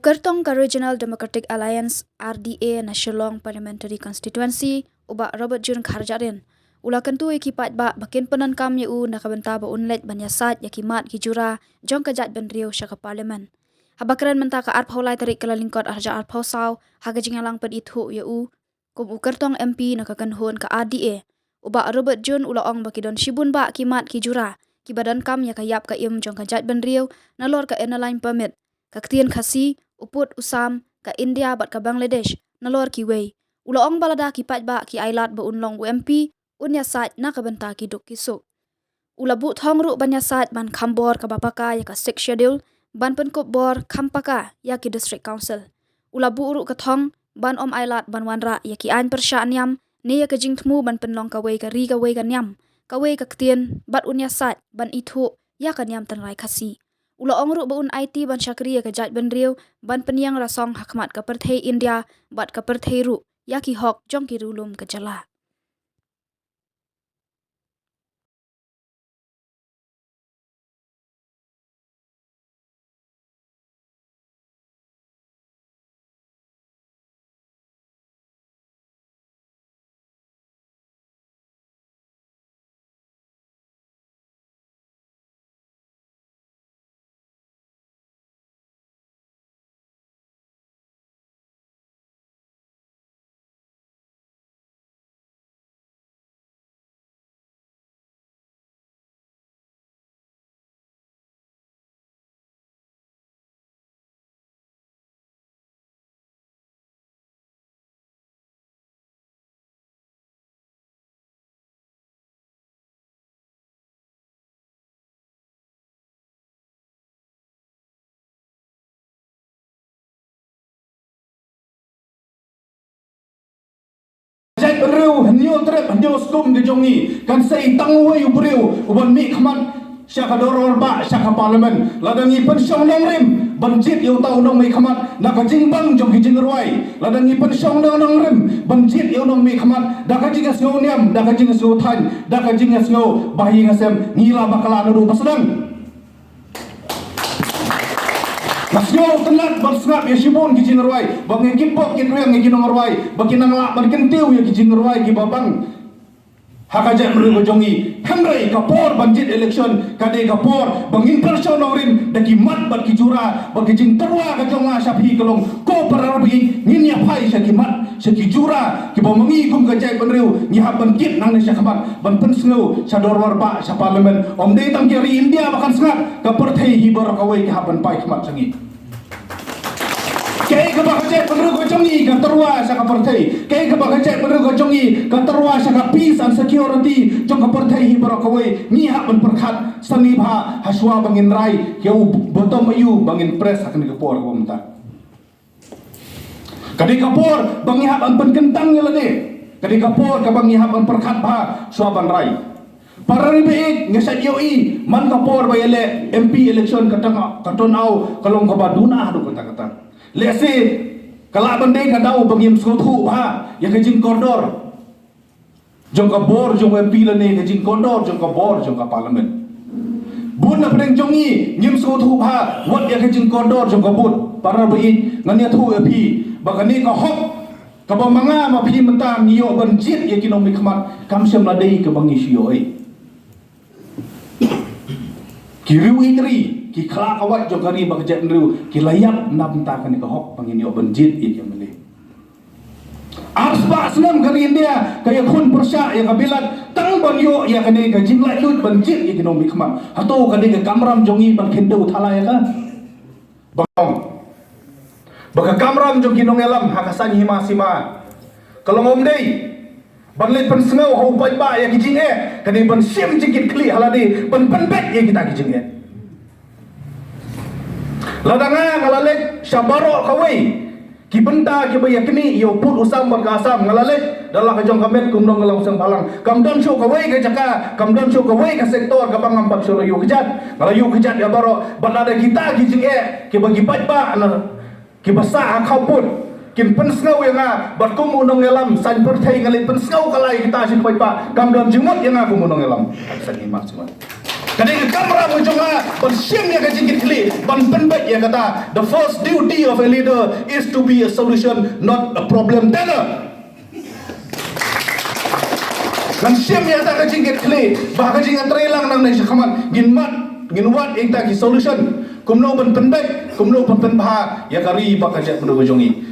Ukartong ka Regional Democratic Alliance RDA na Shillong Parliamentary Constituency uba Robert Jun Kharjarin. Ula kentu ikipat ba bakin penan kam yu nakabenta ba unlet banyasat yakimat kijura jong kajat benrio syaka parlimen. Habakran menta ka arphau lai tarik kala lingkot arja arphau saw haga jingalang ped ithu yu kum Ukartong MP nakakanhun ka RDA uba Robert Jun ulaong bakidon shibun ba kimat kijura kibadan kam yakayap ka im jong kajat benrio nalor ka enaline permit kaktian khasi uput usam ka India bat ka Bangladesh nalor ki wei ulaong balada ki pat ba ki ailat ba unlong UMP unya sat na ka benta ki duk kisuk ulabu thongru banya sat ban khambor ka bapaka ya ka 6 schedule ban penkop bor khampaka ya ki district council ulabu uru ka thong ban om ailat ban wanra ya ki an persha nyam ne ya ka jingthmu ban penlong ka wei ka ri ka wei ka nyam ka wei ka ktien bat unya sat ban ithu ya ka nyam tan rai khasi ula ongru baun IT ban syakriya ka jat benriu ban peniang rasong hakmat ka perthei India bat ka perthei ru yaki hok jong ki rulum ka jala. Riu hanyo trep hanyo skum de jongi kan sei tangwe ubriu uban mi khaman syaka doror ba syaka parlimen ladangi pensyong nong rim banjit yu tau nong mi khamat na ka jingbang jong hijing ruai ladangi pensyong nong rim banjit yu nong mi khamat da ka jingas ngo niam da ka jingas ngo than da ka jingas ngo bahi ngasem ngila bakala nu pasdang Nasyo telat bersnap ya shibon ki jinruai bang kipok ki ruang ki nongruai bagi nangla ban kentiu ya ki jinruai ki babang hakaja mru jongi hamrai kapor banjit election kade kapor bangin persyo norin daki mat bat ki jura bagi jing terwa ka jonga sapi kelong ko parabi nginya phai saki mat saki jura ki bomangi kum ka jai benriu ni haban kit nang ne sakabat ban pensneu sador warba sa parlimen om dei tam ki India bakan sangat ka perthei hibor ka wei ki haban pai khamat sangi kay ka bakajay penru ko jongi ka terwa sa ka perthei kay ka bakajay penru ko jongi ka terwa sa ka peace and security jong ka perthei hibor ka wei ni haban perkhat sani bha haswa bangin rai yau botom ayu bangin press akan ka por ko mta kadi kapor bangi haban penkentang ya lade kadi kapor ka bangi haban perkhat bha swaban rai para ribeik ngesat yoi man kapor bayale MP election katang katonau kalong ka baduna adu kata-kata lese kala bandai ka dau bangim skothu bha ya ka jing kordor jong ka bor jong MP lane ka jing kordor jong ka bor jong ka parliament bun na pedeng jongi nyim skothu bha wat ya ka jing kordor jong ka bun para ribeik ngania thu MP bagani ka hok ka bamanga ma pi mentang niyo banjit ya kinomik khamat kam syam ladai ka bangi sio ai kiriu itri ki khala kawat jogari bagajat nru ki layap nam ta kan ka hok pangini banjit ya kemale arsba senam kari India kaya khun persya ya kabilat tang banyo ya kane ka jingla lut banjit ya kinomik khamat hato kane ka kamram jongi ban kendo thala ya ka bang baka kamram jong kinong elam hakasan hima sima kalongom dei banlet pen sengau hau pai ba ya kijing kani ban sim jikit kli halade ban penbet ya kita kijing ladanga ngalalek syabaro kawai ki benta ki bayakni yo put usam ban kasam ngalalek dalah ka jong kamet kumdong ngalang sang palang kamdon show kawai ka jaka kamdon show kawai ka sektor ka bangam bag surayu kejat ngalayu kejat ya baro balada kita kijing ki bagi pai ba ki basa kau pun kin pensngau yang bat kum unong elam san perthei ngali pensngau kalai kita sin pai pa kam dam jumot yang aku unong elam san himat semua kadang kamram Bang ujonga ban siam ya ka jingkit kli ban penbet ya kata the first duty of a leader is to be a solution not a problem teller. Lan siam ya ta ka jingkit kli ba ka jingan trelang nang nai sakaman gin wat ek ta ki solution kumno ban penbet kumno ban penbha ya kari ba ka jak ujongi